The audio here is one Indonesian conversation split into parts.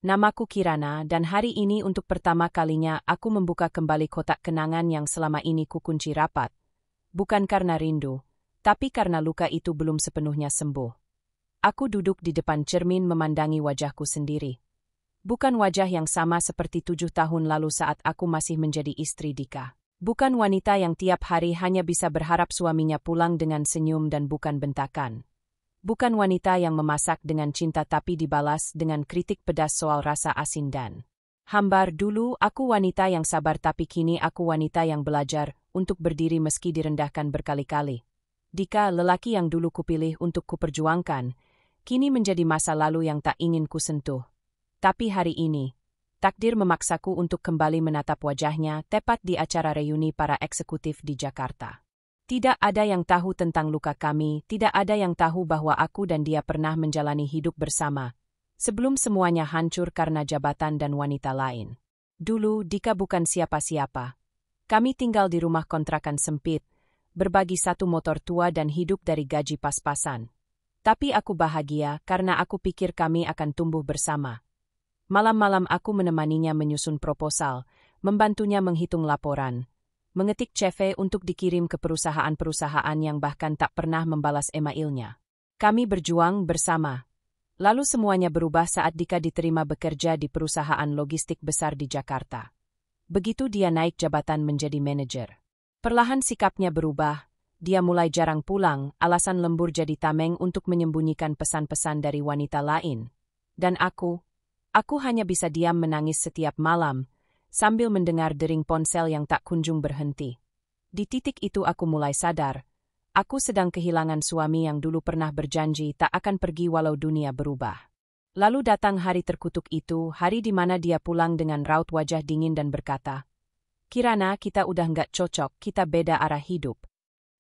Namaku Kirana dan hari ini untuk pertama kalinya aku membuka kembali kotak kenangan yang selama ini kukunci rapat. Bukan karena rindu, tapi karena luka itu belum sepenuhnya sembuh. Aku duduk di depan cermin memandangi wajahku sendiri. Bukan wajah yang sama seperti 7 tahun lalu saat aku masih menjadi istri Dika. Bukan wanita yang tiap hari hanya bisa berharap suaminya pulang dengan senyum dan bukan bentakan. Bukan wanita yang memasak dengan cinta tapi dibalas dengan kritik pedas soal rasa asin dan hambar. Dulu aku wanita yang sabar tapi kini aku wanita yang belajar untuk berdiri meski direndahkan berkali-kali. Dika, lelaki yang dulu kupilih untuk kuperjuangkan, kini menjadi masa lalu yang tak ingin kusentuh. Tapi hari ini, takdir memaksaku untuk kembali menatap wajahnya tepat di acara reuni para eksekutif di Jakarta. Tidak ada yang tahu tentang luka kami, tidak ada yang tahu bahwa aku dan dia pernah menjalani hidup bersama, sebelum semuanya hancur karena jabatan dan wanita lain. Dulu Dika bukan siapa-siapa. Kami tinggal di rumah kontrakan sempit, berbagi satu motor tua dan hidup dari gaji pas-pasan. Tapi aku bahagia karena aku pikir kami akan tumbuh bersama. Malam-malam aku menemaninya menyusun proposal, membantunya menghitung laporan, mengetik CV untuk dikirim ke perusahaan-perusahaan yang bahkan tak pernah membalas emailnya. Kami berjuang bersama. Lalu semuanya berubah saat Dika diterima bekerja di perusahaan logistik besar di Jakarta. Begitu dia naik jabatan menjadi manajer. Perlahan sikapnya berubah, dia mulai jarang pulang, alasan lembur jadi tameng untuk menyembunyikan pesan-pesan dari wanita lain. Dan aku hanya bisa diam menangis setiap malam, sambil mendengar dering ponsel yang tak kunjung berhenti. Di titik itu aku mulai sadar, aku sedang kehilangan suami yang dulu pernah berjanji tak akan pergi walau dunia berubah. Lalu datang hari terkutuk itu, hari di mana dia pulang dengan raut wajah dingin dan berkata, "Kirana, kita udah nggak cocok, kita beda arah hidup."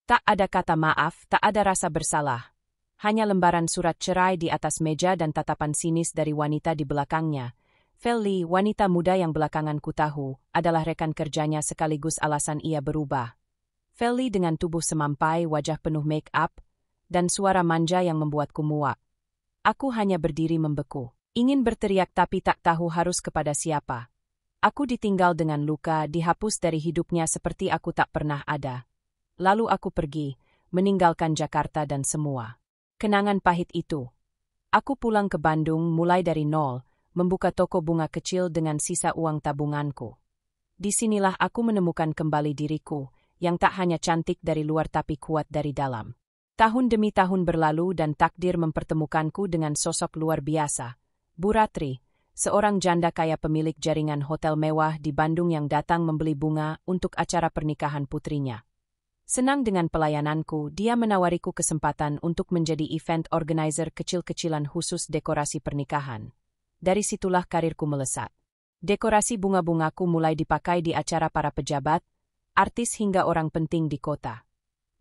Tak ada kata maaf, tak ada rasa bersalah. Hanya lembaran surat cerai di atas meja dan tatapan sinis dari wanita di belakangnya. Feli, wanita muda yang belakangan ku tahu, adalah rekan kerjanya sekaligus alasan ia berubah. Feli dengan tubuh semampai, wajah penuh make-up, dan suara manja yang membuatku muak. Aku hanya berdiri membeku. Ingin berteriak tapi tak tahu harus kepada siapa. Aku ditinggal dengan luka, dihapus dari hidupnya seperti aku tak pernah ada. Lalu aku pergi, meninggalkan Jakarta dan semua kenangan pahit itu. Aku pulang ke Bandung mulai dari nol, membuka toko bunga kecil dengan sisa uang tabunganku. Disinilah aku menemukan kembali diriku, yang tak hanya cantik dari luar tapi kuat dari dalam. Tahun demi tahun berlalu dan takdir mempertemukanku dengan sosok luar biasa. Bu Ratri, seorang janda kaya pemilik jaringan hotel mewah di Bandung yang datang membeli bunga untuk acara pernikahan putrinya. Senang dengan pelayananku, dia menawariku kesempatan untuk menjadi event organizer kecil-kecilan khusus dekorasi pernikahan. Dari situlah karirku melesat. Dekorasi bunga-bungaku mulai dipakai di acara para pejabat, artis hingga orang penting di kota.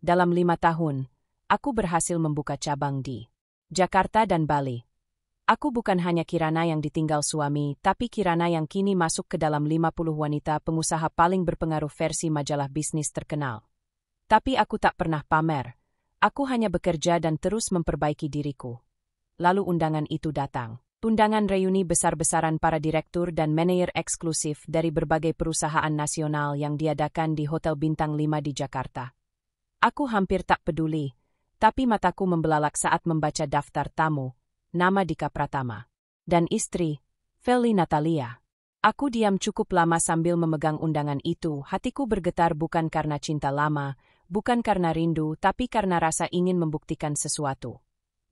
Dalam 5 tahun, aku berhasil membuka cabang di Jakarta dan Bali. Aku bukan hanya Kirana yang ditinggal suami, tapi Kirana yang kini masuk ke dalam 50 wanita pengusaha paling berpengaruh versi majalah bisnis terkenal. Tapi aku tak pernah pamer. Aku hanya bekerja dan terus memperbaiki diriku. Lalu undangan itu datang. Undangan reuni besar-besaran para direktur dan manajer eksklusif dari berbagai perusahaan nasional yang diadakan di Hotel Bintang 5 di Jakarta. Aku hampir tak peduli, tapi mataku membelalak saat membaca daftar tamu, nama Dika Pratama, dan istri, Feli Natalia. Aku diam cukup lama sambil memegang undangan itu, hatiku bergetar bukan karena cinta lama, bukan karena rindu, tapi karena rasa ingin membuktikan sesuatu.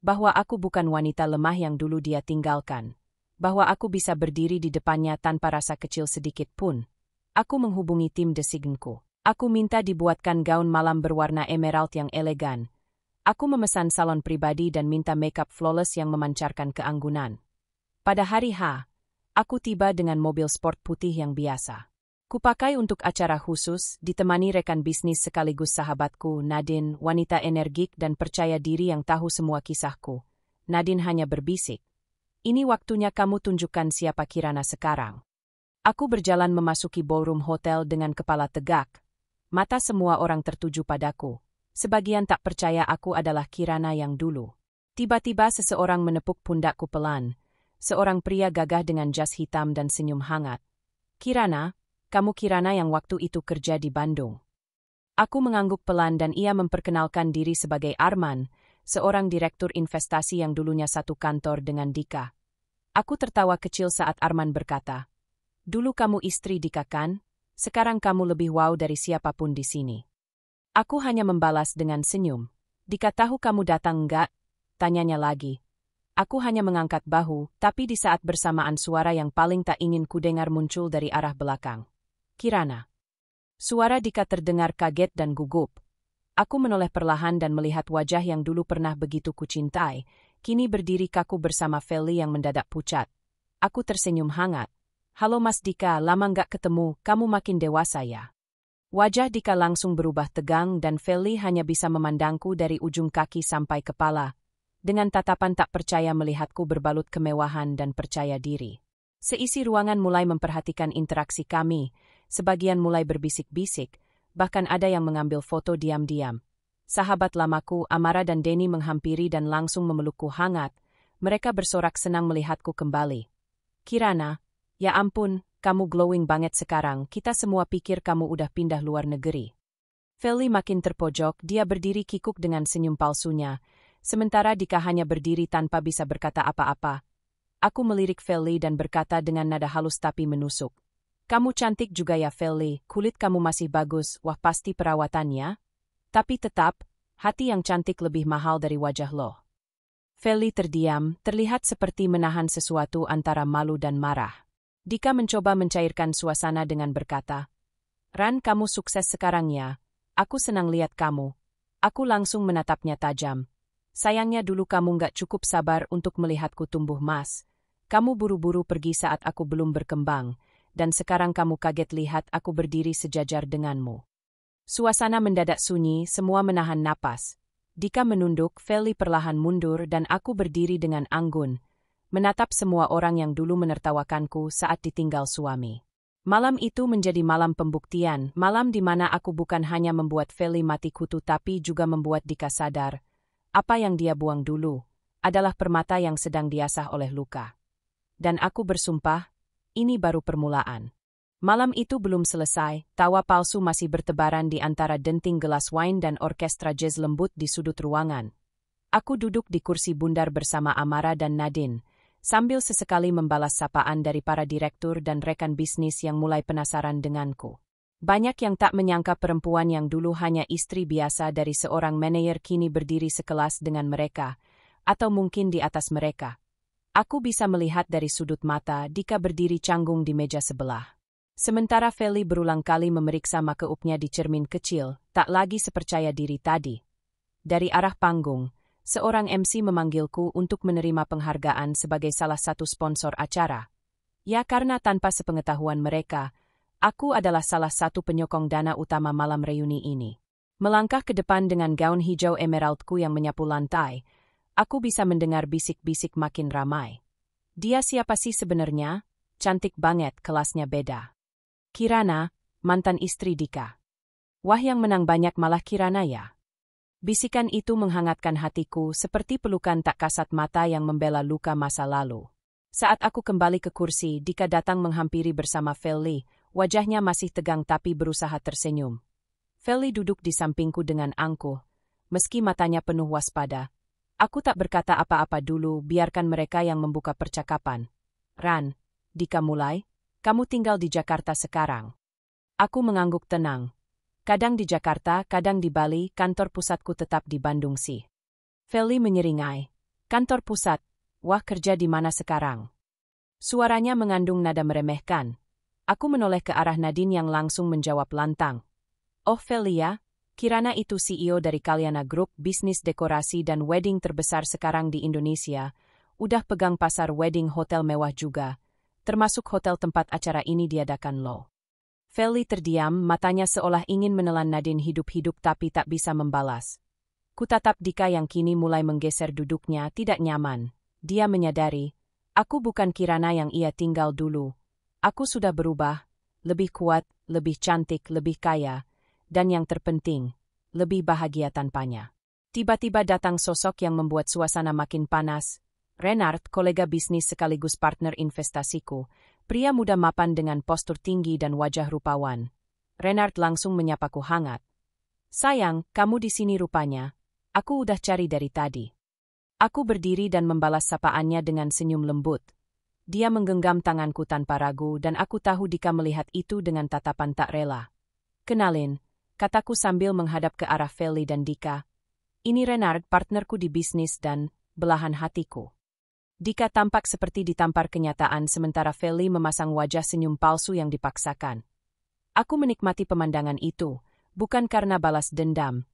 Bahwa aku bukan wanita lemah yang dulu dia tinggalkan. Bahwa aku bisa berdiri di depannya tanpa rasa kecil sedikit pun. Aku menghubungi tim design-ku. Aku minta dibuatkan gaun malam berwarna emerald yang elegan. Aku memesan salon pribadi dan minta makeup flawless yang memancarkan keanggunan. Pada hari H, aku tiba dengan mobil sport putih yang biasa. Kupakai untuk acara khusus, ditemani rekan bisnis sekaligus sahabatku, Nadine, wanita energik dan percaya diri yang tahu semua kisahku. Nadine hanya berbisik, "Ini waktunya kamu tunjukkan siapa Kirana sekarang." Aku berjalan memasuki ballroom hotel dengan kepala tegak. Mata semua orang tertuju padaku. Sebagian tak percaya aku adalah Kirana yang dulu. Tiba-tiba seseorang menepuk pundakku pelan. seorang pria gagah dengan jas hitam dan senyum hangat. Kirana, kamu Kirana yang waktu itu kerja di Bandung. Aku mengangguk pelan dan ia memperkenalkan diri sebagai Arman, seorang direktur investasi yang dulunya satu kantor dengan Dika. Aku tertawa kecil saat Arman berkata, "Dulu kamu istri Dika kan? Sekarang kamu lebih wow dari siapapun di sini." Aku hanya membalas dengan senyum. "Dika tahu kamu datang enggak?" tanyanya lagi. Aku hanya mengangkat bahu, tapi di saat bersamaan suara yang paling tak ingin kudengar muncul dari arah belakang. "Kirana." Suara Dika terdengar kaget dan gugup. Aku menoleh perlahan dan melihat wajah yang dulu pernah begitu kucintai, kini berdiri kaku bersama Feli yang mendadak pucat. Aku tersenyum hangat. "Halo Mas Dika, lama nggak ketemu, kamu makin dewasa ya." Wajah Dika langsung berubah tegang dan Feli hanya bisa memandangku dari ujung kaki sampai kepala, dengan tatapan tak percaya melihatku berbalut kemewahan dan percaya diri. Seisi ruangan mulai memperhatikan interaksi kami, sebagian mulai berbisik-bisik, bahkan ada yang mengambil foto diam-diam. Sahabat lamaku, Amara dan Denny menghampiri dan langsung memelukku hangat. Mereka bersorak senang melihatku kembali. "Kirana, ya ampun, kamu glowing banget sekarang, kita semua pikir kamu udah pindah luar negeri." Feli makin terpojok, dia berdiri kikuk dengan senyum palsunya, sementara Dika hanya berdiri tanpa bisa berkata apa-apa. Aku melirik Feli dan berkata dengan nada halus tapi menusuk. "Kamu cantik juga ya Feli, kulit kamu masih bagus, wah pasti perawatannya. Tapi tetap, hati yang cantik lebih mahal dari wajah lo." Feli terdiam, terlihat seperti menahan sesuatu antara malu dan marah. Dika mencoba mencairkan suasana dengan berkata, "Ran, kamu sukses sekarang ya. Aku senang lihat kamu." Aku langsung menatapnya tajam. "Sayangnya dulu kamu nggak cukup sabar untuk melihatku tumbuh mas. Kamu buru-buru pergi saat aku belum berkembang. Dan sekarang kamu kaget lihat aku berdiri sejajar denganmu." Suasana mendadak sunyi, semua menahan napas. Dika menunduk, Feli perlahan mundur dan aku berdiri dengan anggun, menatap semua orang yang dulu menertawakanku saat ditinggal suami. Malam itu menjadi malam pembuktian, malam di mana aku bukan hanya membuat Feli mati kutu tapi juga membuat Dika sadar, apa yang dia buang dulu adalah permata yang sedang diasah oleh luka. Dan aku bersumpah, ini baru permulaan. Malam itu belum selesai, tawa palsu masih bertebaran di antara denting gelas wine dan orkestra jazz lembut di sudut ruangan. Aku duduk di kursi bundar bersama Amara dan Nadine, sambil sesekali membalas sapaan dari para direktur dan rekan bisnis yang mulai penasaran denganku. Banyak yang tak menyangka perempuan yang dulu hanya istri biasa dari seorang manajer kini berdiri sekelas dengan mereka, atau mungkin di atas mereka. Aku bisa melihat dari sudut mata Dika berdiri canggung di meja sebelah. Sementara Feli berulang kali memeriksa makeupnya di cermin kecil, tak lagi sepercaya diri tadi. Dari arah panggung, seorang MC memanggilku untuk menerima penghargaan sebagai salah satu sponsor acara. Ya karena tanpa sepengetahuan mereka, aku adalah salah satu penyokong dana utama malam reuni ini. Melangkah ke depan dengan gaun hijau emeraldku yang menyapu lantai, aku bisa mendengar bisik-bisik makin ramai. "Dia siapa sih sebenarnya? Cantik banget, kelasnya beda." "Kirana, mantan istri Dika." "Wah yang menang banyak malah Kirana ya." Bisikan itu menghangatkan hatiku seperti pelukan tak kasat mata yang membela luka masa lalu. Saat aku kembali ke kursi, Dika datang menghampiri bersama Feli, wajahnya masih tegang tapi berusaha tersenyum. Feli duduk di sampingku dengan angkuh, meski matanya penuh waspada. Aku tak berkata apa-apa dulu, biarkan mereka yang membuka percakapan. "Ran," Dika mulai, "kamu tinggal di Jakarta sekarang." Aku mengangguk tenang. "Kadang di Jakarta, kadang di Bali, kantor pusatku tetap di Bandung sih." Feli menyeringai. "Kantor pusat? Wah kerja di mana sekarang?" Suaranya mengandung nada meremehkan. Aku menoleh ke arah Nadine yang langsung menjawab lantang. "Oh Feli ya? Kirana itu CEO dari Kalyana Group, bisnis dekorasi dan wedding terbesar sekarang di Indonesia. Udah pegang pasar wedding hotel mewah juga, termasuk hotel tempat acara ini diadakan lo." Feli terdiam, matanya seolah ingin menelan Nadine hidup-hidup tapi tak bisa membalas. Kutatap Dika yang kini mulai menggeser duduknya tidak nyaman. Dia menyadari, aku bukan Kirana yang ia tinggal dulu. Aku sudah berubah, lebih kuat, lebih cantik, lebih kaya. Dan yang terpenting, lebih bahagia tanpanya. Tiba-tiba datang sosok yang membuat suasana makin panas, Renard, kolega bisnis sekaligus partner investasiku, pria muda mapan dengan postur tinggi dan wajah rupawan. Renard langsung menyapaku hangat. Sayang, kamu di sini rupanya. Aku udah cari dari tadi. Aku berdiri dan membalas sapaannya dengan senyum lembut. Dia menggenggam tanganku tanpa ragu dan aku tahu Dika melihat itu dengan tatapan tak rela. Kenalin, kataku sambil menghadap ke arah Feli dan Dika. Ini Renard, partnerku di bisnis dan belahan hatiku. Dika tampak seperti ditampar kenyataan sementara Feli memasang wajah senyum palsu yang dipaksakan. Aku menikmati pemandangan itu, bukan karena balas dendam,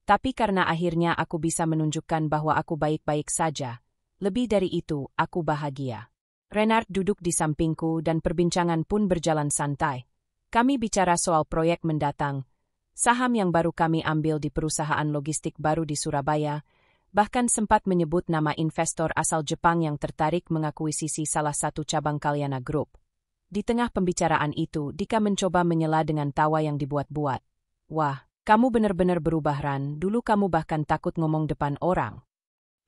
tapi karena akhirnya aku bisa menunjukkan bahwa aku baik-baik saja. Lebih dari itu, aku bahagia. Renard duduk di sampingku dan perbincangan pun berjalan santai. Kami bicara soal proyek mendatang, saham yang baru kami ambil di perusahaan logistik baru di Surabaya, bahkan sempat menyebut nama investor asal Jepang yang tertarik mengakuisisi salah satu cabang Kalyana Group. Di tengah pembicaraan itu, Dika mencoba menyela dengan tawa yang dibuat-buat. Wah, kamu benar-benar berubah Ran, dulu kamu bahkan takut ngomong depan orang.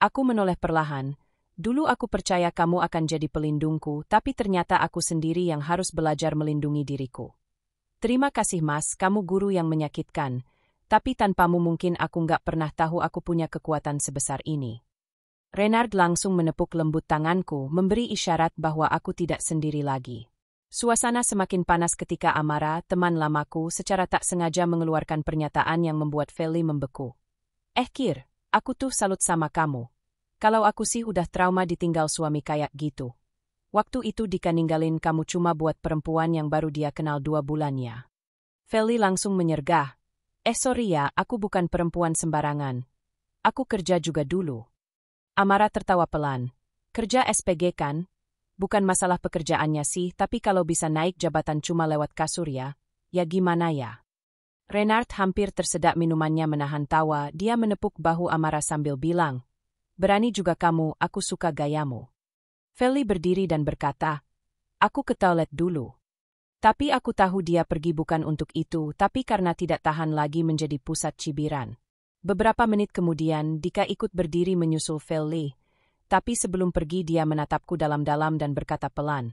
Aku menoleh perlahan. Dulu aku percaya kamu akan jadi pelindungku, tapi ternyata aku sendiri yang harus belajar melindungi diriku. Terima kasih Mas, kamu guru yang menyakitkan. Tapi tanpamu mungkin aku nggak pernah tahu aku punya kekuatan sebesar ini. Renard langsung menepuk lembut tanganku, memberi isyarat bahwa aku tidak sendiri lagi. Suasana semakin panas ketika Amara, teman lamaku, secara tak sengaja mengeluarkan pernyataan yang membuat Feli membeku. Kir, aku tuh salut sama kamu. Kalau aku sih udah trauma ditinggal suami kayak gitu. Waktu itu Dika ninggalin kamu cuma buat perempuan yang baru dia kenal 2 bulannya. Feli langsung menyergah. Sorry ya, aku bukan perempuan sembarangan. Aku kerja juga dulu. Amara tertawa pelan. Kerja SPG kan? Bukan masalah pekerjaannya sih, tapi kalau bisa naik jabatan cuma lewat kasur ya gimana ya? Renard hampir tersedak minumannya menahan tawa, dia menepuk bahu Amara sambil bilang, berani juga kamu, aku suka gayamu. Feli berdiri dan berkata, aku ke toilet dulu. Tapi aku tahu dia pergi bukan untuk itu, tapi karena tidak tahan lagi menjadi pusat cibiran. Beberapa menit kemudian, Dika ikut berdiri menyusul Feli. Tapi sebelum pergi dia menatapku dalam-dalam dan berkata pelan,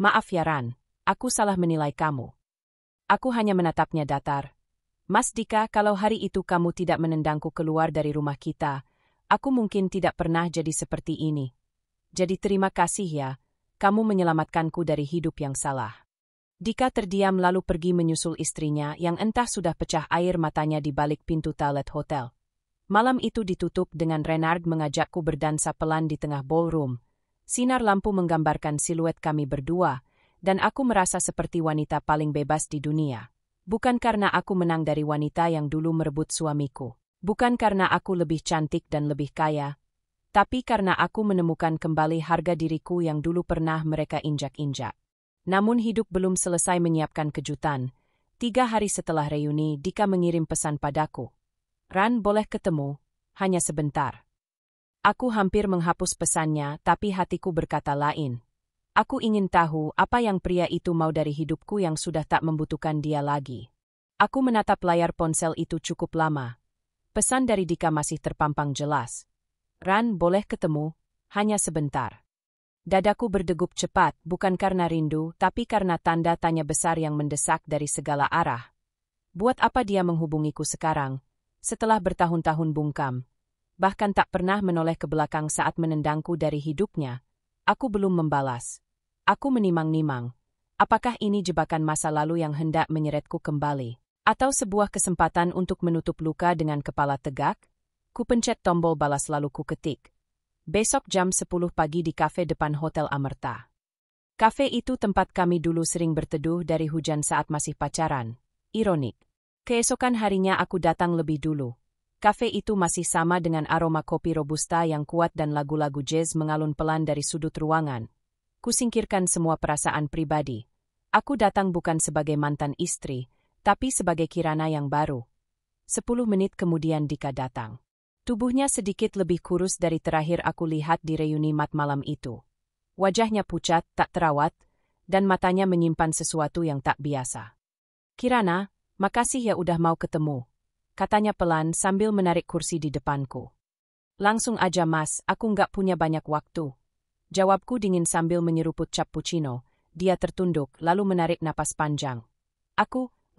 maaf ya Ran, aku salah menilai kamu. Aku hanya menatapnya datar. Mas Dika, kalau hari itu kamu tidak menendangku keluar dari rumah kita, aku mungkin tidak pernah jadi seperti ini. Jadi terima kasih ya, kamu menyelamatkanku dari hidup yang salah. Dika terdiam lalu pergi menyusul istrinya yang entah sudah pecah air matanya di balik pintu toilet hotel. Malam itu ditutup dengan Renard mengajakku berdansa pelan di tengah ballroom. Sinar lampu menggambarkan siluet kami berdua, dan aku merasa seperti wanita paling bebas di dunia. Bukan karena aku menang dari wanita yang dulu merebut suamiku. Bukan karena aku lebih cantik dan lebih kaya. Tapi karena aku menemukan kembali harga diriku yang dulu pernah mereka injak-injak. Namun hidup belum selesai menyiapkan kejutan. 3 hari setelah reuni, Dika mengirim pesan padaku. Ran, boleh ketemu? Hanya sebentar. Aku hampir menghapus pesannya, tapi hatiku berkata lain. Aku ingin tahu apa yang pria itu mau dari hidupku yang sudah tak membutuhkan dia lagi. Aku menatap layar ponsel itu cukup lama. Pesan dari Dika masih terpampang jelas. Ran, boleh ketemu? Hanya sebentar. Dadaku berdegup cepat, bukan karena rindu, tapi karena tanda tanya besar yang mendesak dari segala arah. Buat apa dia menghubungiku sekarang, setelah bertahun-tahun bungkam? Bahkan tak pernah menoleh ke belakang saat menendangku dari hidupnya. Aku belum membalas. Aku menimang-nimang. Apakah ini jebakan masa lalu yang hendak menyeretku kembali? Atau sebuah kesempatan untuk menutup luka dengan kepala tegak? Ku pencet tombol balas lalu ku ketik. Besok jam 10 pagi di kafe depan Hotel Amerta. Kafe itu tempat kami dulu sering berteduh dari hujan saat masih pacaran. Ironik. Keesokan harinya aku datang lebih dulu. Kafe itu masih sama dengan aroma kopi robusta yang kuat dan lagu-lagu jazz mengalun pelan dari sudut ruangan. Kusingkirkan semua perasaan pribadi. Aku datang bukan sebagai mantan istri, tapi sebagai Kirana yang baru. 10 menit kemudian Dika datang. Tubuhnya sedikit lebih kurus dari terakhir aku lihat di reuni mat malam itu. Wajahnya pucat, tak terawat, dan matanya menyimpan sesuatu yang tak biasa. Kirana, makasih ya udah mau ketemu, katanya pelan sambil menarik kursi di depanku. Langsung aja mas, aku nggak punya banyak waktu. Jawabku dingin sambil menyeruput cappuccino. Dia tertunduk, lalu menarik napas panjang.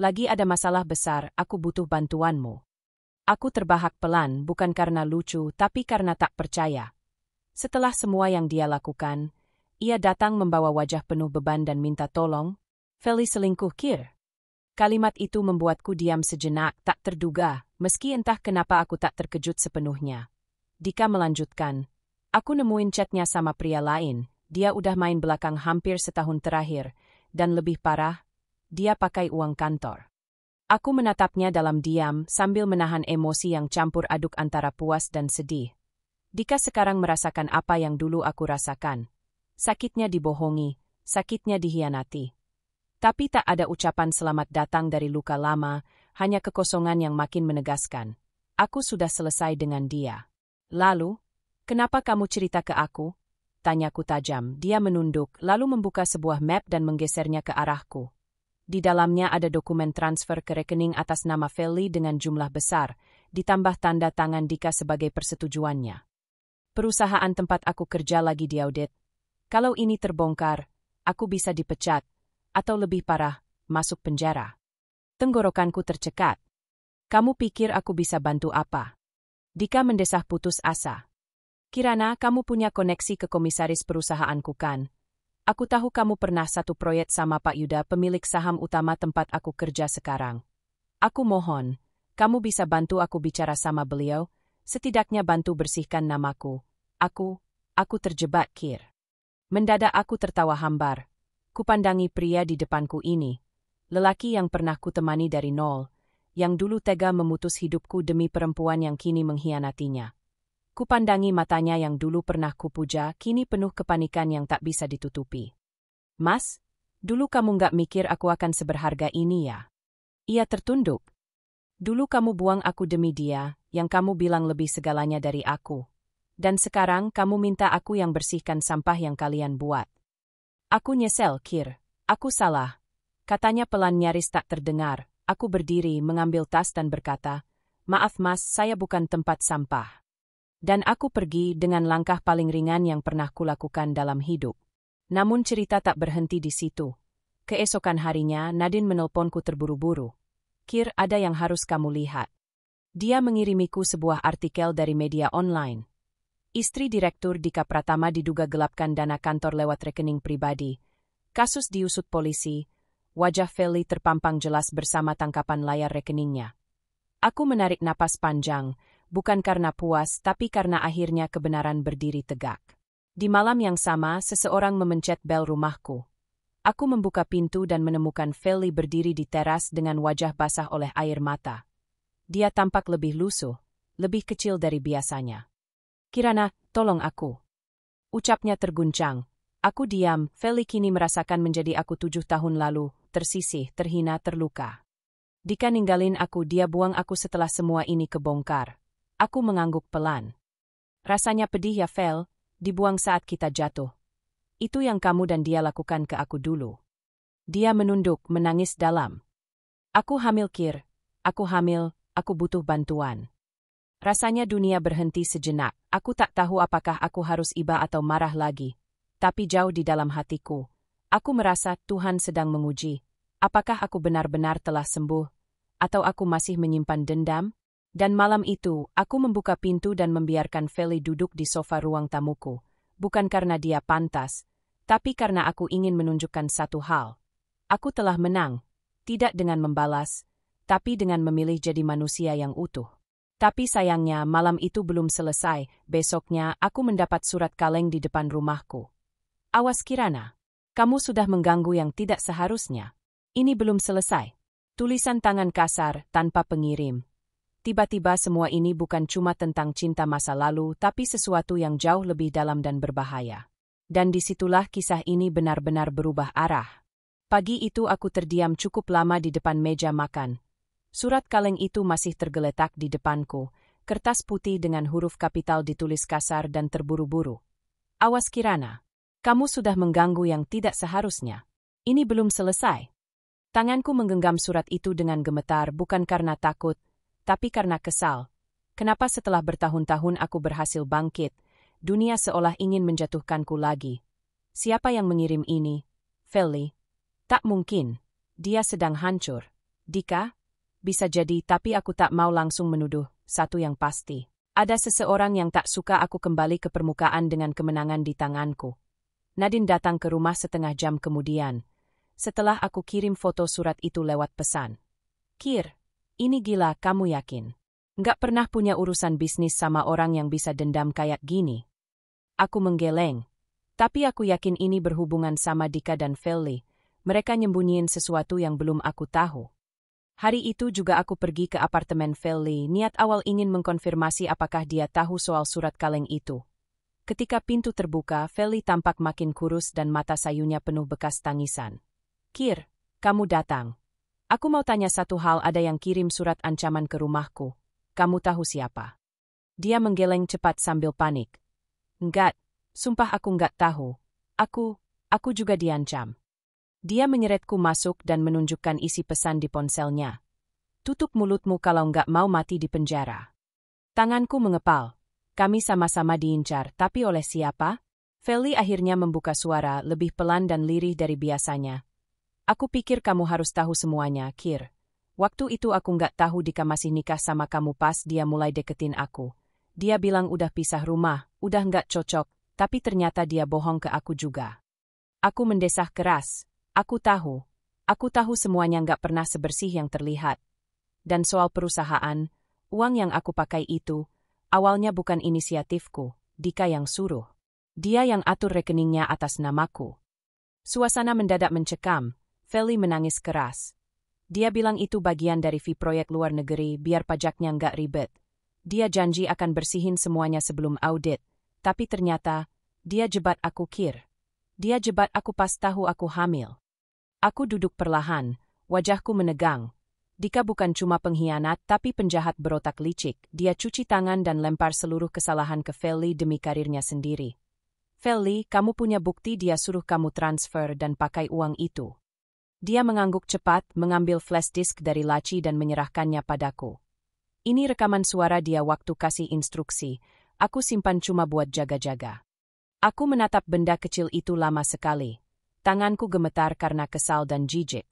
Lagi ada masalah besar, aku butuh bantuanmu. Aku terbahak pelan, bukan karena lucu, tapi karena tak percaya. Setelah semua yang dia lakukan, ia datang membawa wajah penuh beban dan minta tolong. Feli selingkuh, Kir. Kalimat itu membuatku diam sejenak, tak terduga, meski entah kenapa aku tak terkejut sepenuhnya. Dika melanjutkan, aku nemuin chatnya sama pria lain, dia udah main belakang hampir setahun terakhir, dan lebih parah, dia pakai uang kantor. Aku menatapnya dalam diam sambil menahan emosi yang campur aduk antara puas dan sedih. Dika sekarang merasakan apa yang dulu aku rasakan. Sakitnya dibohongi, sakitnya dihianati. Tapi tak ada ucapan selamat datang dari luka lama, hanya kekosongan yang makin menegaskan. Aku sudah selesai dengan dia. Lalu, kenapa kamu cerita ke aku? Tanyaku tajam. Dia menunduk, lalu membuka sebuah map dan menggesernya ke arahku. Di dalamnya ada dokumen transfer ke rekening atas nama Feli dengan jumlah besar, ditambah tanda tangan Dika sebagai persetujuannya. Perusahaan tempat aku kerja lagi diaudit. Kalau ini terbongkar, aku bisa dipecat, atau lebih parah, masuk penjara. Tenggorokanku tercekat. Kamu pikir aku bisa bantu apa? Dika mendesah putus asa. Kirana, kamu punya koneksi ke komisaris perusahaanku kan? Aku tahu kamu pernah satu proyek sama Pak Yuda, pemilik saham utama tempat aku kerja sekarang. Aku mohon, kamu bisa bantu aku bicara sama beliau, setidaknya bantu bersihkan namaku. Aku terjebak, Kir. Mendadak aku tertawa hambar. Kupandangi pria di depanku ini. Lelaki yang pernah kutemani dari nol, yang dulu tega memutus hidupku demi perempuan yang kini mengkhianatinya. Kupandangi matanya yang dulu pernah kupuja, kini penuh kepanikan yang tak bisa ditutupi. Mas, dulu kamu nggak mikir aku akan seberharga ini ya? Ia tertunduk. Dulu kamu buang aku demi dia, yang kamu bilang lebih segalanya dari aku. Dan sekarang kamu minta aku yang bersihkan sampah yang kalian buat. Aku nyesel, Kir. Aku salah. Katanya pelan nyaris tak terdengar. Aku berdiri, mengambil tas dan berkata, maaf mas, saya bukan tempat sampah. Dan aku pergi dengan langkah paling ringan yang pernah kulakukan dalam hidup. Namun cerita tak berhenti di situ. Keesokan harinya, Nadine menelponku terburu-buru. Kir, ada yang harus kamu lihat. Dia mengirimiku sebuah artikel dari media online. Istri Direktur Dika Pratama diduga gelapkan dana kantor lewat rekening pribadi. Kasus diusut polisi. Wajah Feli terpampang jelas bersama tangkapan layar rekeningnya. Aku menarik napas panjang, bukan karena puas tapi karena akhirnya kebenaran berdiri tegak. Di malam yang sama, seseorang memencet bel rumahku. Aku membuka pintu dan menemukan Feli berdiri di teras dengan wajah basah oleh air mata. Dia tampak lebih lusuh, lebih kecil dari biasanya. Kirana, tolong aku. Ucapnya terguncang. Aku diam, Feli kini merasakan menjadi aku 7 tahun lalu, tersisih, terhina, terluka. Dika ninggalin aku, dia buang aku setelah semua ini kebongkar. Aku mengangguk pelan. Rasanya pedih ya Fel, dibuang saat kita jatuh. Itu yang kamu dan dia lakukan ke aku dulu. Dia menunduk, menangis dalam. Aku hamil Kir, aku hamil, aku butuh bantuan. Rasanya dunia berhenti sejenak, aku tak tahu apakah aku harus iba atau marah lagi. Tapi jauh di dalam hatiku, aku merasa Tuhan sedang menguji. Apakah aku benar-benar telah sembuh? Atau aku masih menyimpan dendam? Dan malam itu, aku membuka pintu dan membiarkan Feli duduk di sofa ruang tamuku. Bukan karena dia pantas, tapi karena aku ingin menunjukkan satu hal. Aku telah menang, tidak dengan membalas, tapi dengan memilih jadi manusia yang utuh. Tapi sayangnya malam itu belum selesai, besoknya aku mendapat surat kaleng di depan rumahku. Awas Kirana, kamu sudah mengganggu yang tidak seharusnya. Ini belum selesai. Tulisan tangan kasar, tanpa pengirim. Tiba-tiba semua ini bukan cuma tentang cinta masa lalu, tapi sesuatu yang jauh lebih dalam dan berbahaya. Dan disitulah kisah ini benar-benar berubah arah. Pagi itu aku terdiam cukup lama di depan meja makan. Surat kaleng itu masih tergeletak di depanku, kertas putih dengan huruf kapital ditulis kasar dan terburu-buru. Awas Kirana. Kamu sudah mengganggu yang tidak seharusnya. Ini belum selesai. Tanganku menggenggam surat itu dengan gemetar bukan karena takut, tapi karena kesal. Kenapa setelah bertahun-tahun aku berhasil bangkit, dunia seolah ingin menjatuhkanku lagi? Siapa yang mengirim ini? Felly? Tak mungkin. Dia sedang hancur. Dika? Bisa jadi, tapi aku tak mau langsung menuduh. Satu yang pasti. Ada seseorang yang tak suka aku kembali ke permukaan dengan kemenangan di tanganku. Nadine datang ke rumah setengah jam kemudian. Setelah aku kirim foto surat itu lewat pesan. Kir, ini gila, kamu yakin? Nggak pernah punya urusan bisnis sama orang yang bisa dendam kayak gini. Aku menggeleng. Tapi aku yakin ini berhubungan sama Dika dan Felly. Mereka nyembunyiin sesuatu yang belum aku tahu. Hari itu juga aku pergi ke apartemen Felly, niat awal ingin mengkonfirmasi apakah dia tahu soal surat kaleng itu. Ketika pintu terbuka, Felly tampak makin kurus dan mata sayunya penuh bekas tangisan. Kir, kamu datang. Aku mau tanya satu hal, ada yang kirim surat ancaman ke rumahku. Kamu tahu siapa? Dia menggeleng cepat sambil panik. Enggak, sumpah aku enggak tahu. Aku juga diancam. Dia menyeretku masuk dan menunjukkan isi pesan di ponselnya. Tutup mulutmu kalau enggak mau mati di penjara. Tanganku mengepal. Kami sama-sama diincar, tapi oleh siapa? Felly akhirnya membuka suara, lebih pelan dan lirih dari biasanya. Aku pikir kamu harus tahu semuanya, Kir. Waktu itu aku enggak tahu Dika masih nikah sama kamu pas dia mulai deketin aku. Dia bilang udah pisah rumah, udah enggak cocok, tapi ternyata dia bohong ke aku juga. Aku mendesah keras. Aku tahu semuanya nggak pernah sebersih yang terlihat. Dan soal perusahaan, uang yang aku pakai itu, awalnya bukan inisiatifku, Dika yang suruh. Dia yang atur rekeningnya atas namaku. Suasana mendadak mencekam, Felly menangis keras. Dia bilang itu bagian dari fee proyek luar negeri biar pajaknya nggak ribet. Dia janji akan bersihin semuanya sebelum audit, tapi ternyata, dia jebat aku, Kir. Dia jebat aku pas tahu aku hamil. Aku duduk perlahan, wajahku menegang. Dika bukan cuma pengkhianat tapi penjahat berotak licik. Dia cuci tangan dan lempar seluruh kesalahan ke Felly demi karirnya sendiri. Felly, kamu punya bukti dia suruh kamu transfer dan pakai uang itu. Dia mengangguk cepat, mengambil flash disk dari laci dan menyerahkannya padaku. Ini rekaman suara dia waktu kasih instruksi. Aku simpan cuma buat jaga-jaga. Aku menatap benda kecil itu lama sekali. Tanganku gemetar karena kesal dan jijik.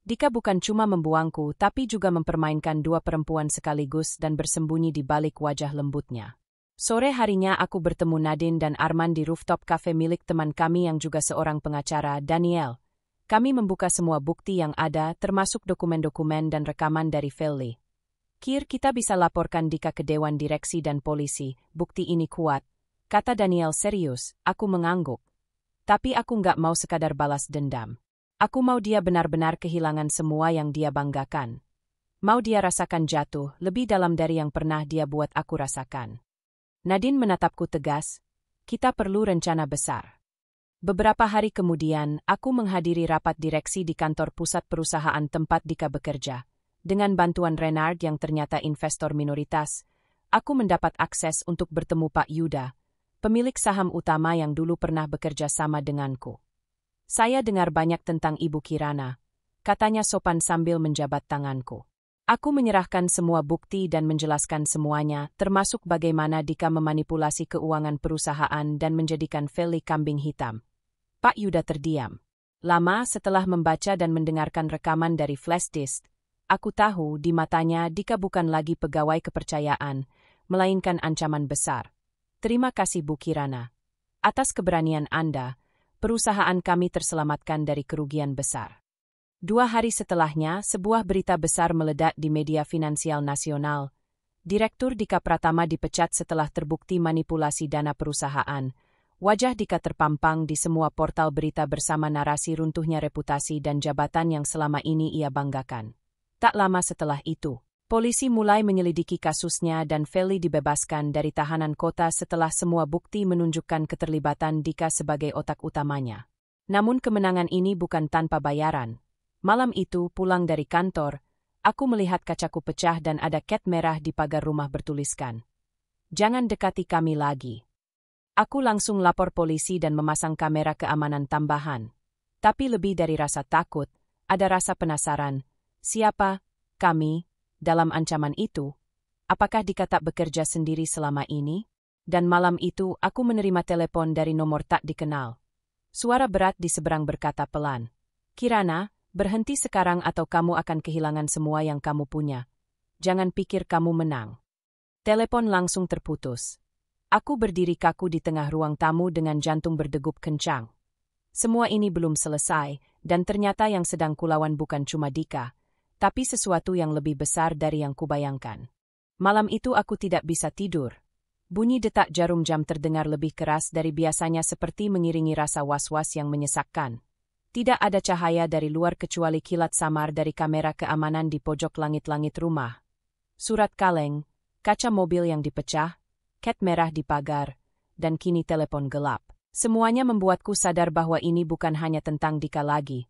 Dika bukan cuma membuangku, tapi juga mempermainkan dua perempuan sekaligus dan bersembunyi di balik wajah lembutnya. Sore harinya aku bertemu Nadine dan Arman di rooftop cafe milik teman kami yang juga seorang pengacara, Daniel. Kami membuka semua bukti yang ada, termasuk dokumen-dokumen dan rekaman dari Felly. Kir, kita bisa laporkan Dika ke Dewan Direksi dan polisi, bukti ini kuat. Kata Daniel serius, aku mengangguk. Tapi aku nggak mau sekadar balas dendam. Aku mau dia benar-benar kehilangan semua yang dia banggakan. Mau dia rasakan jatuh lebih dalam dari yang pernah dia buat aku rasakan. Nadine menatapku tegas. Kita perlu rencana besar. Beberapa hari kemudian, aku menghadiri rapat direksi di kantor pusat perusahaan tempat Dika bekerja. Dengan bantuan Renard yang ternyata investor minoritas, aku mendapat akses untuk bertemu Pak Yuda, pemilik saham utama yang dulu pernah bekerja sama denganku. Saya dengar banyak tentang Ibu Kirana, katanya sopan sambil menjabat tanganku. Aku menyerahkan semua bukti dan menjelaskan semuanya, termasuk bagaimana Dika memanipulasi keuangan perusahaan dan menjadikan Felly kambing hitam. Pak Yuda terdiam. Lama setelah membaca dan mendengarkan rekaman dari flash disk, aku tahu di matanya Dika bukan lagi pegawai kepercayaan, melainkan ancaman besar. Terima kasih Bu Kirana. Atas keberanian Anda, perusahaan kami terselamatkan dari kerugian besar. 2 hari setelahnya, sebuah berita besar meledak di media finansial nasional. Direktur Dika Pratama dipecat setelah terbukti manipulasi dana perusahaan. Wajah Dika terpampang di semua portal berita bersama narasi runtuhnya reputasi dan jabatan yang selama ini ia banggakan. Tak lama setelah itu, polisi mulai menyelidiki kasusnya dan Felly dibebaskan dari tahanan kota setelah semua bukti menunjukkan keterlibatan Dika sebagai otak utamanya. Namun kemenangan ini bukan tanpa bayaran. Malam itu, pulang dari kantor, aku melihat kacaku pecah dan ada cat merah di pagar rumah bertuliskan, "Jangan dekati kami lagi." Aku langsung lapor polisi dan memasang kamera keamanan tambahan. Tapi lebih dari rasa takut, ada rasa penasaran. Siapa kami dalam ancaman itu? Apakah Dika tak bekerja sendiri selama ini? Dan malam itu aku menerima telepon dari nomor tak dikenal. Suara berat di seberang berkata pelan, "Kirana, berhenti sekarang atau kamu akan kehilangan semua yang kamu punya. Jangan pikir kamu menang." Telepon langsung terputus. Aku berdiri kaku di tengah ruang tamu dengan jantung berdegup kencang. Semua ini belum selesai, dan ternyata yang sedang kulawan bukan cuma Dika, tapi sesuatu yang lebih besar dari yang kubayangkan. Malam itu aku tidak bisa tidur. Bunyi detak jarum jam terdengar lebih keras dari biasanya seperti mengiringi rasa was-was yang menyesakkan. Tidak ada cahaya dari luar kecuali kilat samar dari kamera keamanan di pojok langit-langit rumah. Surat kaleng, kaca mobil yang dipecah, cat merah di pagar, dan kini telepon gelap. Semuanya membuatku sadar bahwa ini bukan hanya tentang Dika lagi.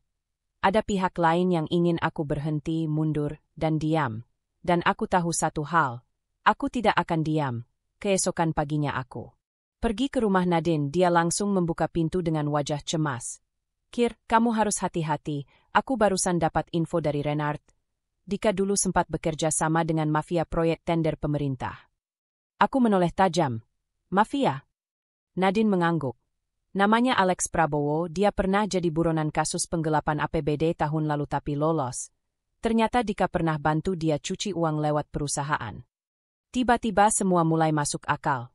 Ada pihak lain yang ingin aku berhenti, mundur, dan diam. Dan aku tahu satu hal, aku tidak akan diam. Keesokan paginya aku pergi ke rumah Nadine. Dia langsung membuka pintu dengan wajah cemas. "Kir, kamu harus hati-hati, aku barusan dapat info dari Renard. Dika dulu sempat bekerja sama dengan mafia proyek tender pemerintah." Aku menoleh tajam. "Mafia?" Nadine mengangguk. "Namanya Alex Prabowo, dia pernah jadi buronan kasus penggelapan APBD tahun lalu tapi lolos. Ternyata Dika pernah bantu dia cuci uang lewat perusahaan." Tiba-tiba semua mulai masuk akal.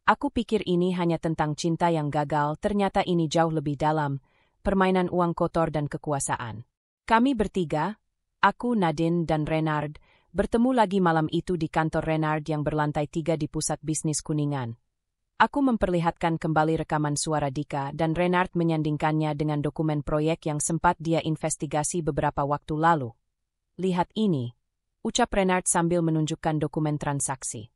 Aku pikir ini hanya tentang cinta yang gagal, ternyata ini jauh lebih dalam, permainan uang kotor dan kekuasaan. Kami bertiga, aku, Nadine, dan Renard, bertemu lagi malam itu di kantor Renard yang berlantai 3 di pusat bisnis Kuningan. Aku memperlihatkan kembali rekaman suara Dika dan Renard menyandingkannya dengan dokumen proyek yang sempat dia investigasi beberapa waktu lalu. "Lihat ini," ucap Renard sambil menunjukkan dokumen transaksi.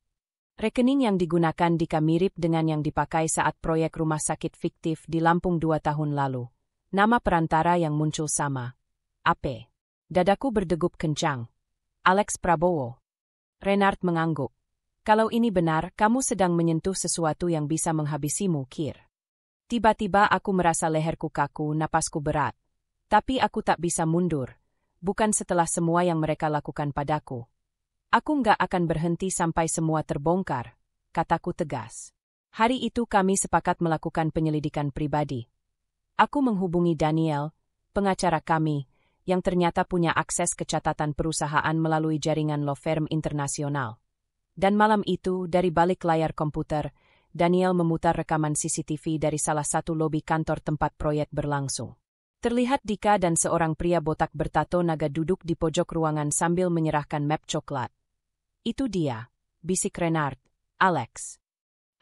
Rekening yang digunakan Dika mirip dengan yang dipakai saat proyek rumah sakit fiktif di Lampung 2 tahun lalu. Nama perantara yang muncul sama. AP. Dadaku berdegup kencang. "Alex Prabowo." Renard mengangguk. "Kalau ini benar, kamu sedang menyentuh sesuatu yang bisa menghabisimu, Kir." Tiba-tiba aku merasa leherku kaku, napasku berat. Tapi aku tak bisa mundur. Bukan setelah semua yang mereka lakukan padaku. "Aku nggak akan berhenti sampai semua terbongkar," kataku tegas. Hari itu kami sepakat melakukan penyelidikan pribadi. Aku menghubungi Daniel, pengacara kami, yang ternyata punya akses ke catatan perusahaan melalui jaringan law firm internasional. Dan malam itu, dari balik layar komputer, Daniel memutar rekaman CCTV dari salah satu lobi kantor tempat proyek berlangsung. Terlihat Dika dan seorang pria botak bertato naga duduk di pojok ruangan sambil menyerahkan map coklat. "Itu dia," bisik Renard. "Alex."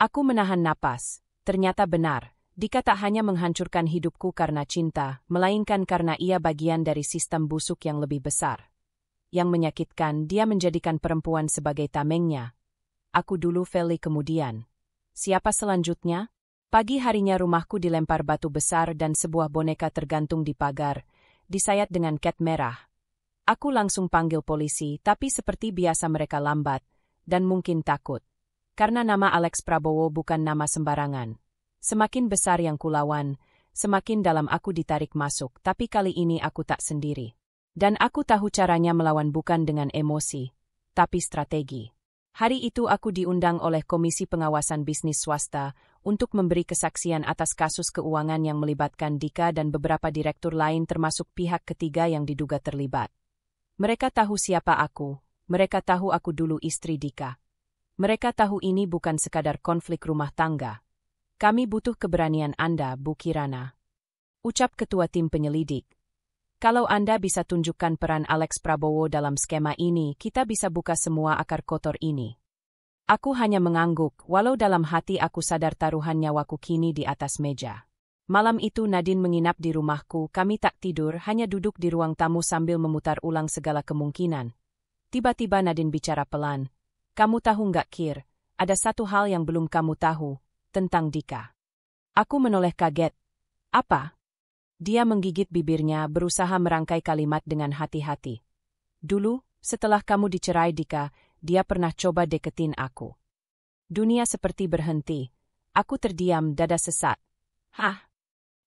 Aku menahan napas. Ternyata benar, Dika tak hanya menghancurkan hidupku karena cinta, melainkan karena ia bagian dari sistem busuk yang lebih besar. Yang menyakitkan, dia menjadikan perempuan sebagai tamengnya. Aku dulu, Feli kemudian. Siapa selanjutnya? Pagi harinya rumahku dilempar batu besar dan sebuah boneka tergantung di pagar, disayat dengan cat merah. Aku langsung panggil polisi, tapi seperti biasa mereka lambat, dan mungkin takut. Karena nama Alex Prabowo bukan nama sembarangan. Semakin besar yang kulawan, semakin dalam aku ditarik masuk, tapi kali ini aku tak sendiri. Dan aku tahu caranya melawan bukan dengan emosi, tapi strategi. Hari itu aku diundang oleh Komisi Pengawasan Bisnis Swasta untuk memberi kesaksian atas kasus keuangan yang melibatkan Dika dan beberapa direktur lain termasuk pihak ketiga yang diduga terlibat. Mereka tahu siapa aku, mereka tahu aku dulu istri Dika. Mereka tahu ini bukan sekadar konflik rumah tangga. "Kami butuh keberanian Anda, Bu Kirana," ucap ketua tim penyelidik. "Kalau Anda bisa tunjukkan peran Alex Prabowo dalam skema ini, kita bisa buka semua akar kotor ini." Aku hanya mengangguk, walau dalam hati aku sadar taruhan nyawaku kini di atas meja. Malam itu Nadine menginap di rumahku, kami tak tidur, hanya duduk di ruang tamu sambil memutar ulang segala kemungkinan. Tiba-tiba Nadine bicara pelan. "Kamu tahu nggak, Kir, ada satu hal yang belum kamu tahu, tentang Dika." Aku menoleh kaget. "Apa?" Dia menggigit bibirnya, berusaha merangkai kalimat dengan hati-hati. "Dulu, setelah kamu dicerai Dika, dia pernah coba deketin aku." Dunia seperti berhenti. Aku terdiam, dada sesak. "Hah?"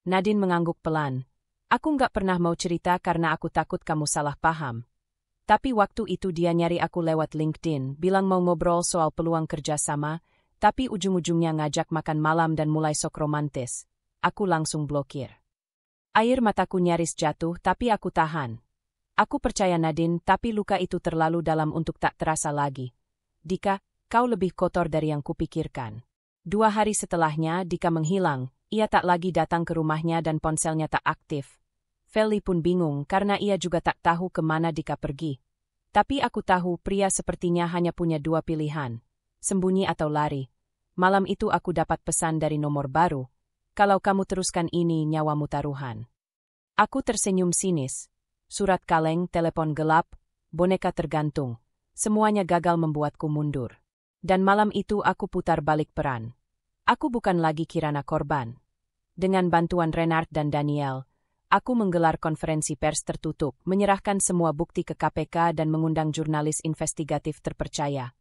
Nadine mengangguk pelan. "Aku nggak pernah mau cerita karena aku takut kamu salah paham. Tapi waktu itu dia nyari aku lewat LinkedIn, bilang mau ngobrol soal peluang kerjasama, tapi ujung-ujungnya ngajak makan malam dan mulai sok romantis. Aku langsung blokir. Air mataku nyaris jatuh, tapi aku tahan. Aku percaya Nadine, tapi luka itu terlalu dalam untuk tak terasa lagi. Dika, kau lebih kotor dari yang kupikirkan. 2 hari setelahnya, Dika menghilang. Ia tak lagi datang ke rumahnya dan ponselnya tak aktif. Feli pun bingung karena ia juga tak tahu kemana Dika pergi. Tapi aku tahu pria sepertinya hanya punya 2 pilihan, sembunyi atau lari. Malam itu aku dapat pesan dari nomor baru. Kalau kamu teruskan ini, nyawamu taruhan. Aku tersenyum sinis. Surat kaleng, telepon gelap, boneka tergantung. Semuanya gagal membuatku mundur. Dan malam itu aku putar balik peran. Aku bukan lagi Kirana korban. Dengan bantuan Renard dan Daniel, aku menggelar konferensi pers tertutup, menyerahkan semua bukti ke KPK dan mengundang jurnalis investigatif terpercaya.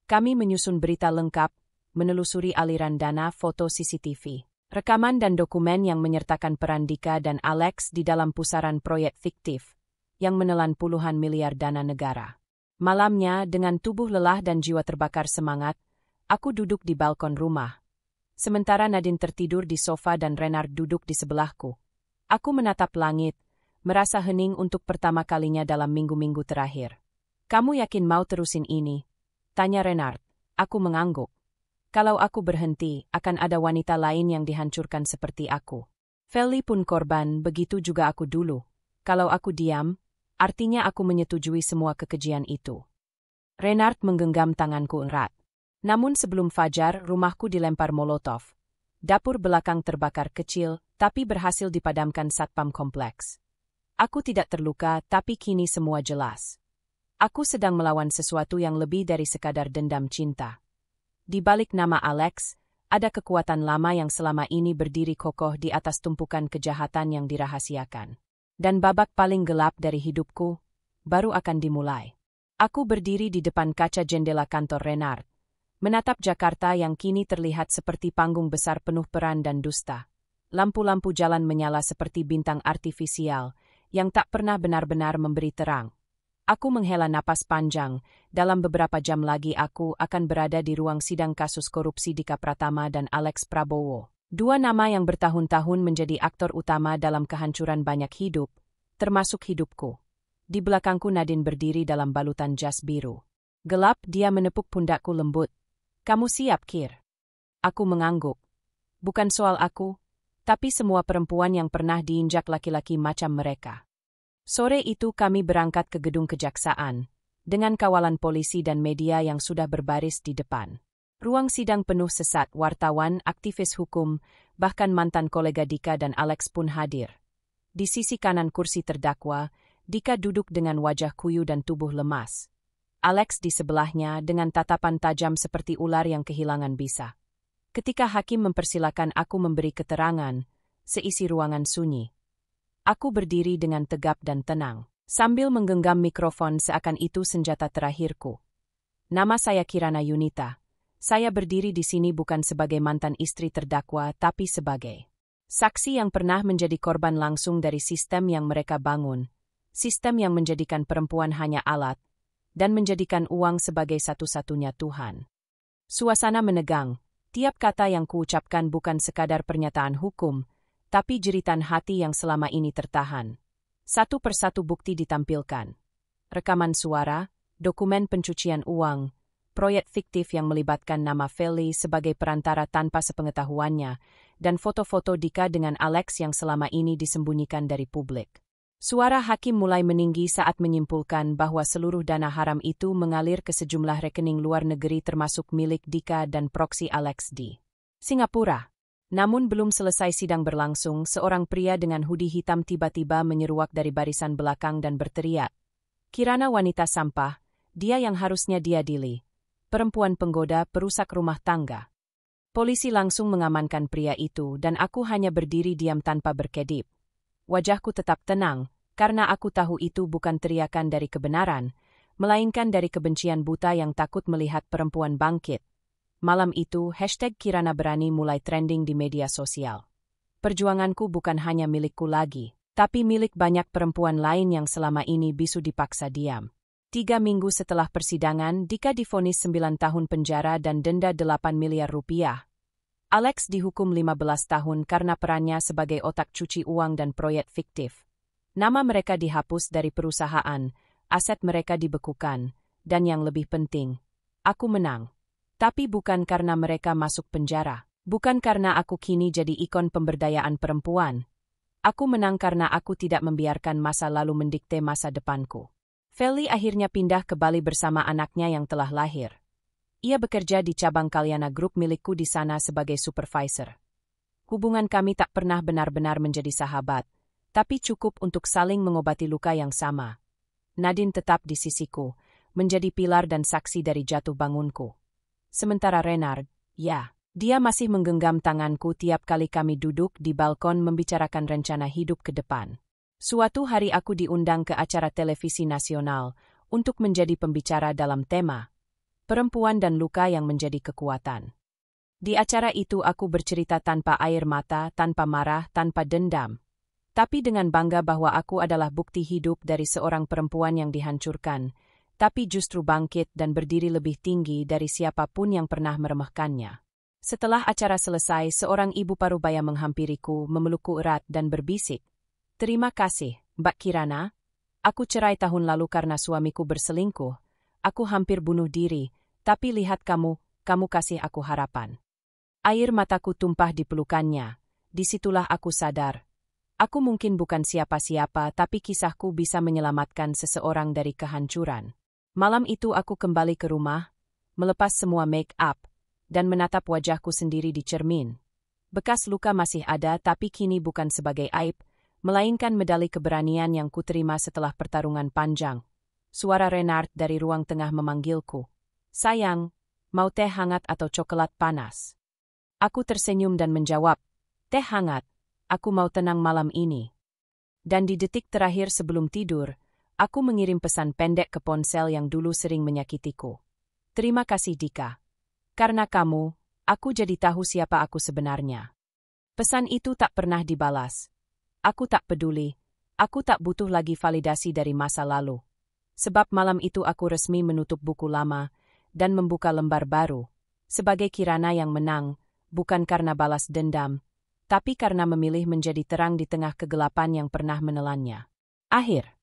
Kami menyusun berita lengkap, menelusuri aliran dana, foto CCTV, rekaman dan dokumen yang menyertakan peran Dika dan Alex di dalam pusaran proyek fiktif yang menelan puluhan miliar dana negara. Malamnya, dengan tubuh lelah dan jiwa terbakar semangat, aku duduk di balkon rumah. Sementara Nadine tertidur di sofa dan Renard duduk di sebelahku. Aku menatap langit, merasa hening untuk pertama kalinya dalam minggu-minggu terakhir. Kamu yakin mau terusin ini? Tanya Renard. Aku mengangguk. Kalau aku berhenti, akan ada wanita lain yang dihancurkan seperti aku. Feli pun korban, begitu juga aku dulu. Kalau aku diam, artinya aku menyetujui semua kekejian itu. Renard menggenggam tanganku erat. Namun sebelum fajar, rumahku dilempar molotov. Dapur belakang terbakar kecil, tapi berhasil dipadamkan satpam kompleks. Aku tidak terluka, tapi kini semua jelas. Aku sedang melawan sesuatu yang lebih dari sekadar dendam cinta. Di balik nama Alex, ada kekuatan lama yang selama ini berdiri kokoh di atas tumpukan kejahatan yang dirahasiakan. Dan babak paling gelap dari hidupku baru akan dimulai. Aku berdiri di depan kaca jendela kantor Renard, menatap Jakarta yang kini terlihat seperti panggung besar penuh peran dan dusta. Lampu-lampu jalan menyala seperti bintang artifisial yang tak pernah benar-benar memberi terang. Aku menghela napas panjang, dalam beberapa jam lagi aku akan berada di ruang sidang kasus korupsi Dika Pratama dan Alex Prabowo. 2 nama yang bertahun-tahun menjadi aktor utama dalam kehancuran banyak hidup, termasuk hidupku. Di belakangku Nadine berdiri dalam balutan jas biru. Gelap, dia menepuk pundakku lembut. Kamu siap, Kir? Aku mengangguk. Bukan soal aku, tapi semua perempuan yang pernah diinjak laki-laki macam mereka. Sore itu kami berangkat ke gedung kejaksaan, dengan kawalan polisi dan media yang sudah berbaris di depan. Ruang sidang penuh sesak, wartawan, aktivis hukum, bahkan mantan kolega Dika dan Alex pun hadir. Di sisi kanan kursi terdakwa, Dika duduk dengan wajah kuyu dan tubuh lemas. Alex di sebelahnya dengan tatapan tajam seperti ular yang kehilangan bisa. Ketika hakim mempersilakan aku memberi keterangan, seisi ruangan sunyi. Aku berdiri dengan tegap dan tenang, sambil menggenggam mikrofon seakan itu senjata terakhirku. Nama saya Kirana Yunita. Saya berdiri di sini bukan sebagai mantan istri terdakwa, tapi sebagai saksi yang pernah menjadi korban langsung dari sistem yang mereka bangun, sistem yang menjadikan perempuan hanya alat, dan menjadikan uang sebagai satu-satunya Tuhan. Suasana menegang, tiap kata yang kuucapkan bukan sekadar pernyataan hukum, tapi jeritan hati yang selama ini tertahan. Satu persatu bukti ditampilkan. Rekaman suara, dokumen pencucian uang, proyek fiktif yang melibatkan nama Feli sebagai perantara tanpa sepengetahuannya, dan foto-foto Dika dengan Alex yang selama ini disembunyikan dari publik. Suara hakim mulai meninggi saat menyimpulkan bahwa seluruh dana haram itu mengalir ke sejumlah rekening luar negeri termasuk milik Dika dan proksi Alex di Singapura. Namun belum selesai sidang berlangsung, seorang pria dengan hoodie hitam tiba-tiba menyeruak dari barisan belakang dan berteriak, "Kirana wanita sampah, dia yang harusnya diadili. Perempuan penggoda, perusak rumah tangga." Polisi langsung mengamankan pria itu dan aku hanya berdiri diam tanpa berkedip. Wajahku tetap tenang, karena aku tahu itu bukan teriakan dari kebenaran, melainkan dari kebencian buta yang takut melihat perempuan bangkit. Malam itu, #Kirana Berani mulai trending di media sosial. Perjuanganku bukan hanya milikku lagi, tapi milik banyak perempuan lain yang selama ini bisu dipaksa diam. 3 minggu setelah persidangan, Dika divonis 9 tahun penjara dan denda 8 miliar rupiah. Alex dihukum 15 tahun karena perannya sebagai otak cuci uang dan proyek fiktif. Nama mereka dihapus dari perusahaan, aset mereka dibekukan, dan yang lebih penting, aku menang. Tapi bukan karena mereka masuk penjara. Bukan karena aku kini jadi ikon pemberdayaan perempuan. Aku menang karena aku tidak membiarkan masa lalu mendikte masa depanku. Feli akhirnya pindah ke Bali bersama anaknya yang telah lahir. Ia bekerja di cabang Kalyana Group milikku di sana sebagai supervisor. Hubungan kami tak pernah benar-benar menjadi sahabat, tapi cukup untuk saling mengobati luka yang sama. Nadine tetap di sisiku, menjadi pilar dan saksi dari jatuh bangunku. Sementara Renard, ya, dia masih menggenggam tanganku tiap kali kami duduk di balkon membicarakan rencana hidup ke depan. Suatu hari aku diundang ke acara televisi nasional untuk menjadi pembicara dalam tema perempuan dan luka yang menjadi kekuatan. Di acara itu aku bercerita tanpa air mata, tanpa marah, tanpa dendam. Tapi dengan bangga bahwa aku adalah bukti hidup dari seorang perempuan yang dihancurkan, tapi justru bangkit dan berdiri lebih tinggi dari siapapun yang pernah meremehkannya. Setelah acara selesai, seorang ibu parubaya menghampiriku, memelukku erat dan berbisik, "Terima kasih, Mbak Kirana. Aku cerai tahun lalu karena suamiku berselingkuh. Aku hampir bunuh diri, tapi lihat kamu kasih aku harapan." Air mataku tumpah di pelukannya. Disitulah aku sadar. Aku mungkin bukan siapa-siapa, tapi kisahku bisa menyelamatkan seseorang dari kehancuran. Malam itu aku kembali ke rumah, melepas semua make-up, dan menatap wajahku sendiri di cermin. Bekas luka masih ada, tapi kini bukan sebagai aib, melainkan medali keberanian yang kuterima setelah pertarungan panjang. Suara Renard dari ruang tengah memanggilku. "Sayang, mau teh hangat atau coklat panas?" Aku tersenyum dan menjawab, "Teh hangat, aku mau tenang malam ini." Dan di detik terakhir sebelum tidur, aku mengirim pesan pendek ke ponsel yang dulu sering menyakitiku. "Terima kasih Dika. Karena kamu, aku jadi tahu siapa aku sebenarnya." Pesan itu tak pernah dibalas. Aku tak peduli, aku tak butuh lagi validasi dari masa lalu. Sebab malam itu aku resmi menutup buku lama dan membuka lembar baru, sebagai Kirana yang menang, bukan karena balas dendam, tapi karena memilih menjadi terang di tengah kegelapan yang pernah menelannya. Akhir.